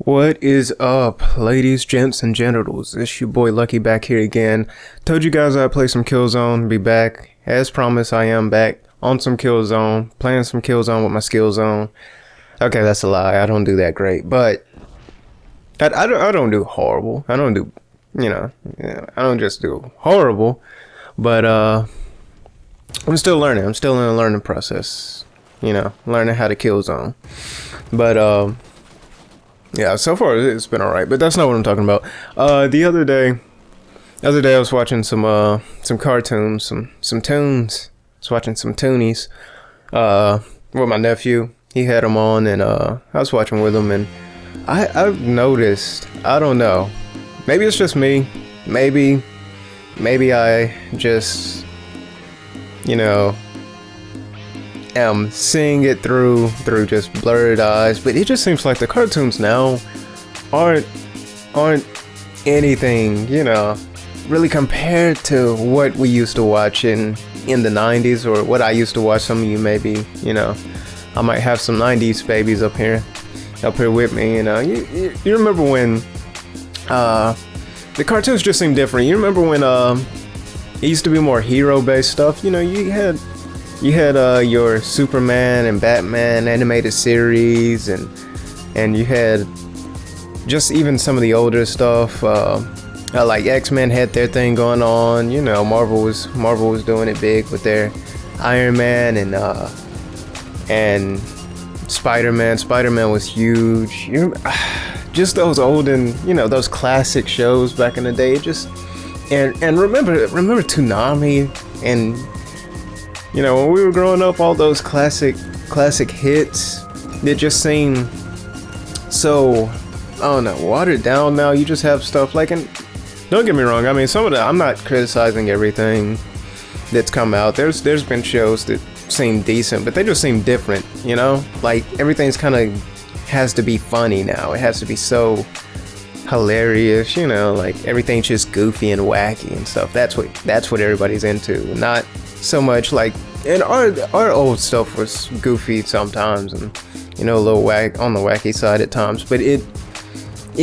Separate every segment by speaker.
Speaker 1: What is up, ladies, gents, and genitals? It's your boy Lucky back here again. Told you guys I'd play some Killzone, be back. As promised, I am back on some Killzone, playing some Killzone with my skill zone. Okay, that's a lie. I don't do that great, but I don't do horrible. I don't do, I don't just do horrible, but I'm still learning. I'm still in a learning process, learning how to Killzone. But yeah, so far it's been alright, but that's not what I'm talking about. The other day I was watching some cartoons, some tunes. I was watching some toonies with my nephew. He had them on, and I was watching with him, and I've noticed, I don't know, maybe it's just me, maybe I just, am seeing it through just blurred eyes, but it just seems like the cartoons now aren't anything, really compared to what we used to watch in the 90s, or what I used to watch. Some of you maybe, I might have some 90s babies up here with me, you remember when the cartoons just seem different. You remember when it used to be more hero based stuff. You had your Superman and Batman animated series, and you had just even some of the older stuff, like X-Men had their thing going on. Marvel was doing it big with their Iron Man and Spider-Man. Spider-Man was huge. Just those old and those classic shows back in the day. And remember Toonami, and when we were growing up, all those classic hits, they just seem so, I don't know, watered down now. You just have stuff like, and don't get me wrong, I mean, some of the, I'm not criticizing everything that's come out. There's been shows that seem decent, but they just seem different, like everything's kind of has to be funny now. It has to be so hilarious, like everything's just goofy and wacky and stuff. That's what everybody's into. Not so much like, and our old stuff was goofy sometimes, and a little on the wacky side at times, but it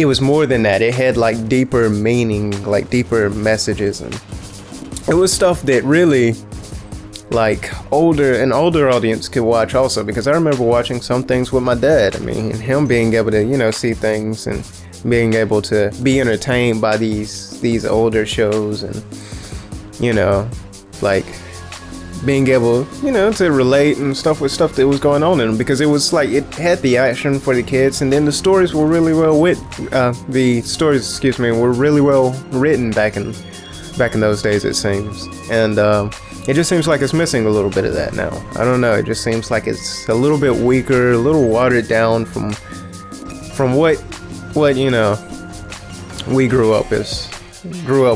Speaker 1: was more than that. It had like deeper meaning, like deeper messages, and it was stuff that really like an older audience could watch also, because I remember watching some things with my dad. I mean, and him being able to see things and being able to be entertained by these older shows, and like being able to relate and stuff with stuff that was going on in them, because it was like it had the action for the kids, and then the stories were really well were really well written back in those days, it seems. And it just seems like it's missing a little bit of that now. I don't know, it just seems like it's a little bit weaker, a little watered down from what we grew up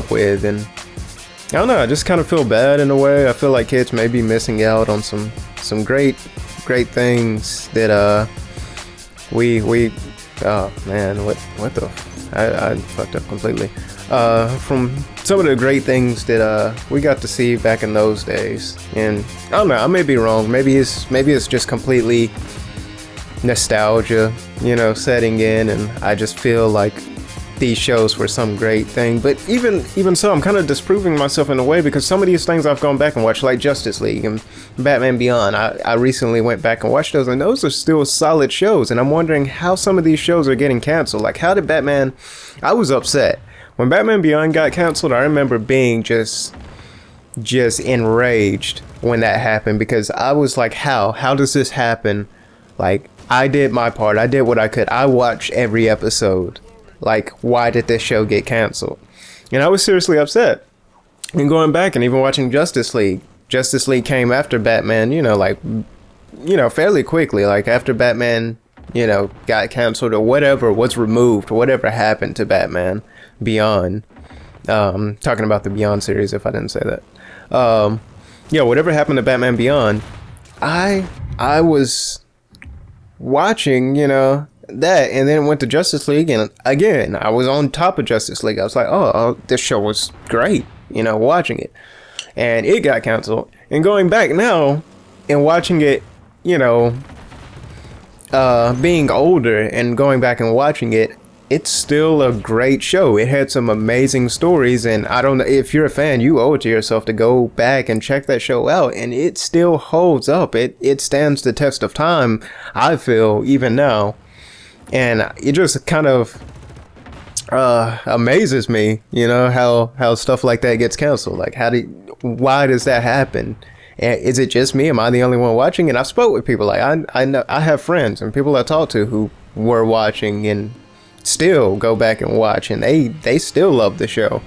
Speaker 1: with. And I don't know, I just kind of feel bad in a way. I feel like kids may be missing out on some great things that we oh man, what the I fucked up completely. From some of the great things that we got to see back in those days. And I don't know, I may be wrong. Maybe it's just completely nostalgia, setting in, and I just feel like these shows were some great thing. But even so, I'm kind of disproving myself in a way, because some of these things I've gone back and watched, like Justice League and Batman Beyond. I recently went back and watched those, and those are still solid shows. And I'm wondering how some of these shows are getting canceled. Like, how did Batman... I was upset when Batman Beyond got canceled. I remember being just enraged when that happened, because I was like, how does this happen? Like, I did my part. I did what I could. I watched every episode. Like, why did this show get canceled? And I was seriously upset. And going back and even watching Justice League came after Batman, fairly quickly. Like, after Batman, got canceled, or whatever was removed, whatever happened to Batman Beyond. Talking about the Beyond series, if I didn't say that. Whatever happened to Batman Beyond, I was watching, that, and then went to Justice League, and again I was on top of Justice League. I was like, oh, this show was great, watching it, and it got canceled. And going back now and watching it, being older and going back and watching it, it's still a great show. It had some amazing stories, and I don't know if you're a fan, you owe it to yourself to go back and check that show out, and it still holds up. It stands the test of time, I feel, even now. And it just kind of amazes me, you know, how stuff like that gets canceled. Like, why does that happen? And is it just me? Am I the only one watching? And I've spoke with people, like I know I have friends and people I talk to who were watching and still go back and watch, and they still love the show.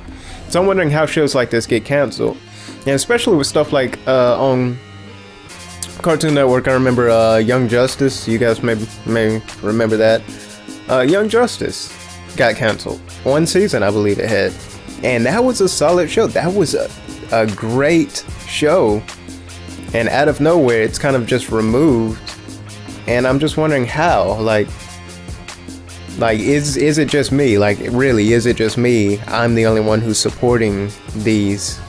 Speaker 1: So I'm wondering how shows like this get canceled, and especially with stuff like on Cartoon Network. I remember Young Justice. You guys may remember that. Young Justice got canceled. One season, I believe it had, and that was a solid show. That was a great show, and out of nowhere, it's kind of just removed. And I'm just wondering how, like is it just me? Like, really, is it just me? I'm the only one who's supporting these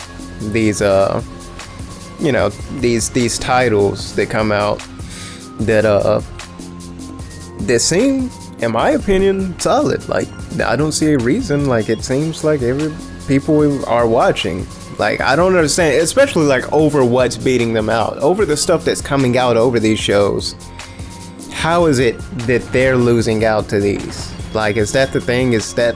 Speaker 1: you know, these titles that come out that seem, in my opinion, solid. Like, I don't see a reason. Like, it seems like people are watching. Like, I don't understand, especially like over what's beating them out, over the stuff that's coming out over these shows. How is it that they're losing out to these? Like, is that the thing? Is that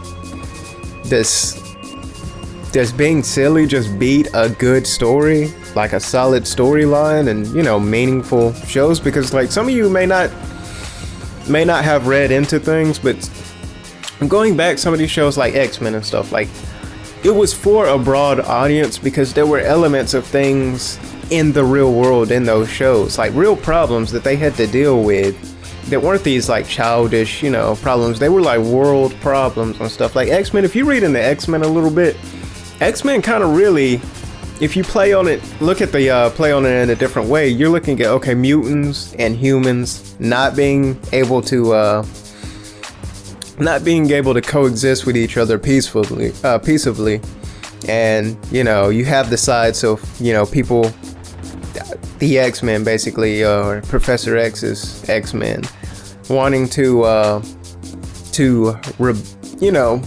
Speaker 1: does being silly just beat a good story, like a solid storyline and, you know, meaningful shows? Because like some of you may not have read into things, but going back, some of these shows like X-Men and stuff, like, it was for a broad audience because there were elements of things in the real world in those shows, like real problems that they had to deal with that weren't these like childish, you know, problems. They were like world problems and stuff. Like X-Men, if you read into X-Men a little bit, X-Men kind of really, if you play on it, look at the play on it in a different way, you're looking at, okay, mutants and humans not being able to coexist with each other peaceably, and, you know, you have the sides of, you know, people, the X-Men basically, or Professor X's X-Men, wanting to you know,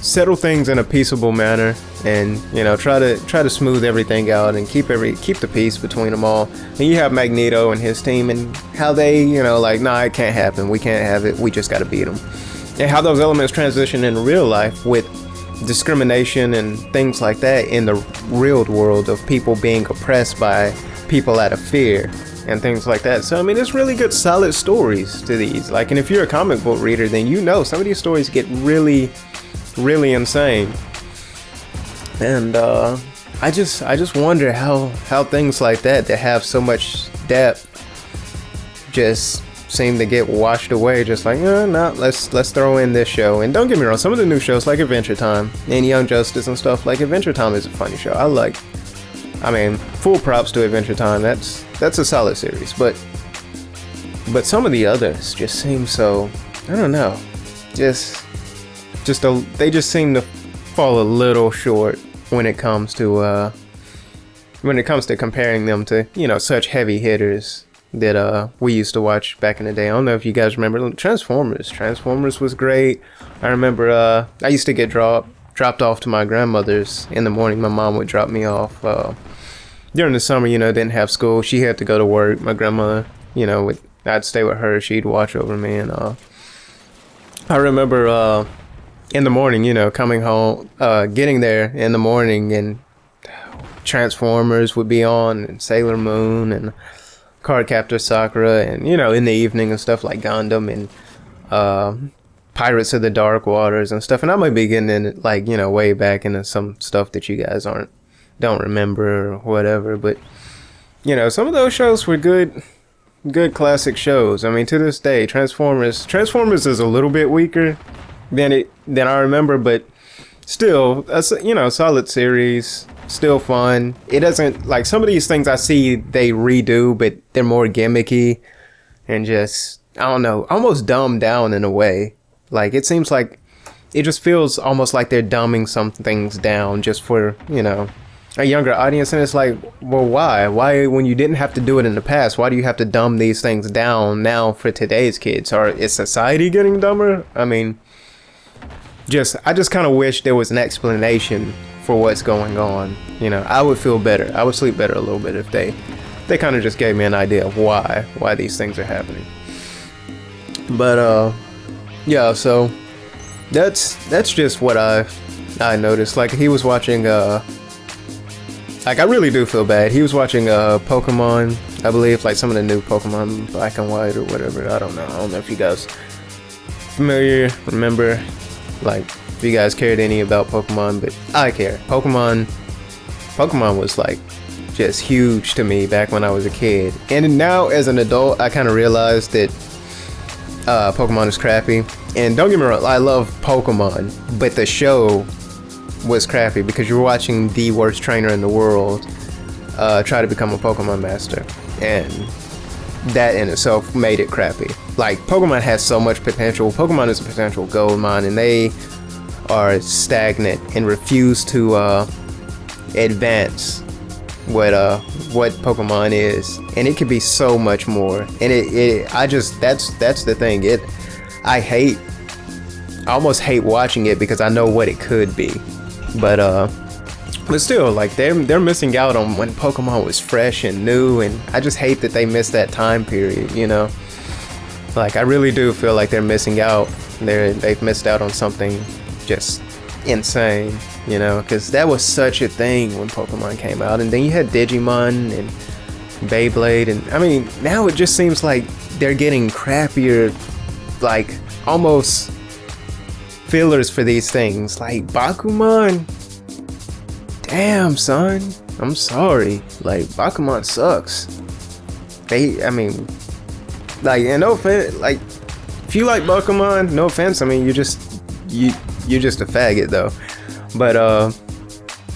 Speaker 1: settle things in a peaceable manner, and, you know, try to smooth everything out and keep the peace between them all. And you have Magneto and his team, and how they, you know, like, nah, it can't happen, we can't have it, we just gotta beat them. And how those elements transition in real life with discrimination and things like that in the real world of people being oppressed by people out of fear and things like that. So I mean, it's really good solid stories to these. Like, and if you're a comic book reader, then you know some of these stories get really insane. And I just wonder how things like that have so much depth just seem to get washed away. Just like, no, let's throw in this show. And don't get me wrong, some of the new shows like Adventure Time and Young Justice and stuff, like Adventure Time is a funny show. I mean, full props to Adventure Time. That's a solid series, but some of the others just seem so, I don't know, they just seem to fall a little short when it comes to comparing them to, you know, such heavy hitters that we used to watch back in the day. I don't know if you guys remember Transformers. Transformers was great. I remember I used to get dropped off to my grandmother's in the morning. My mom would drop me off during the summer, you know, didn't have school. She had to go to work. My grandmother, you know, I'd stay with her. She'd watch over me, and I remember in the morning, you know, coming home, getting there in the morning, and Transformers would be on, and Sailor Moon, and Cardcaptor Sakura, and, you know, in the evening and stuff like Gundam and Pirates of the Dark Waters and stuff. And I might be getting in, like, you know, way back into some stuff that you guys don't remember or whatever. But, you know, some of those shows were good classic shows. I mean, to this day, Transformers is a little bit weaker than I remember, but still, you know, solid series. Still fun. It doesn't, like, some of these things I see they redo, but they're more gimmicky and just, I don't know, almost dumbed down in a way. Like, it seems like it just feels almost like they're dumbing some things down just for, you know, a younger audience, and it's like, well, why when you didn't have to do it in the past, why do you have to dumb these things down now for today's kids? Or is society getting dumber? I mean, I just kind of wish there was an explanation for what's going on. You know, I would feel better, I would sleep better a little bit if they kind of just gave me an idea of why these things are happening. But yeah, so that's just what I noticed. Like, he was watching like, I really do feel bad. He was watching Pokemon, I believe, like some of the new Pokemon Black and White or whatever. I don't know if you guys remember, like, if you guys cared any about Pokemon, but I care. Pokemon was like just huge to me back when I was a kid. And now as an adult, I kind of realized that Pokemon is crappy. And don't get me wrong, I love Pokemon, but the show was crappy because you're watching the worst trainer in the world try to become a Pokemon master, and that in itself made it crappy. Like, Pokemon has so much potential. Pokemon is a potential gold mine, and they are stagnant and refuse to advance what Pokemon is, and it could be so much more. And that's the thing. I almost hate watching it because I know what it could be. But still, like, they're missing out on when Pokemon was fresh and new, and I just hate that they missed that time period, you know? Like, I really do feel like they're missing out. They've missed out on something just insane, you know? Because that was such a thing when Pokemon came out, and then you had Digimon and Beyblade, and I mean, now it just seems like they're getting crappier, like, almost fillers for these things. Like, Bakuman, damn, son, I'm sorry, like, Bakuman sucks. I mean, like, and no offense, like, if you like Bakuman, no offense, I mean, you're just a faggot though. But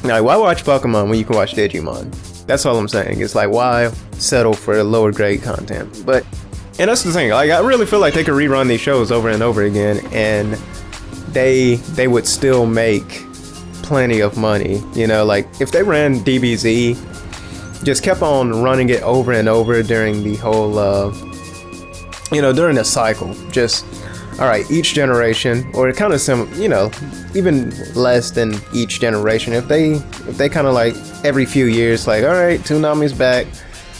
Speaker 1: like, why watch Pokemon when you can watch Digimon? That's all I'm saying. It's like, why settle for lower grade content? And that's the thing, like, I really feel like they could rerun these shows over and over again, and they would still make plenty of money, you know? Like, if they ran DBZ, just kept on running it over and over during the whole during a cycle, just, all right, each generation, or kind of even less than each generation, if they kind of, like, every few years, like, all right, Toonami's back,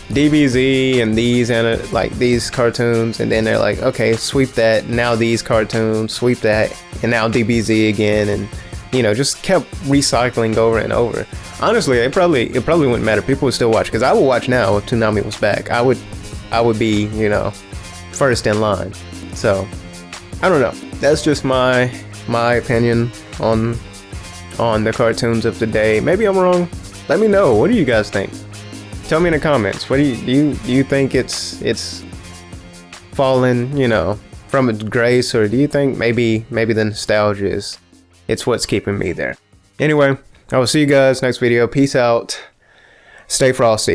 Speaker 1: DBZ and these cartoons, and then they're like, okay, sweep that, now these cartoons, sweep that, and now DBZ again, and, you know, just kept recycling over and over. Honestly, it probably wouldn't matter. People would still watch, because I would watch now if Toonami was back. I would be, you know, first in line. So I don't know. That's just my opinion on the cartoons of the day. Maybe I'm wrong. Let me know. What do you guys think? Tell me in the comments. What do you think it's fallen, you know, from its grace, or do you think maybe the nostalgia is it's what's keeping me there? Anyway, I will see you guys next video. Peace out. Stay frosty.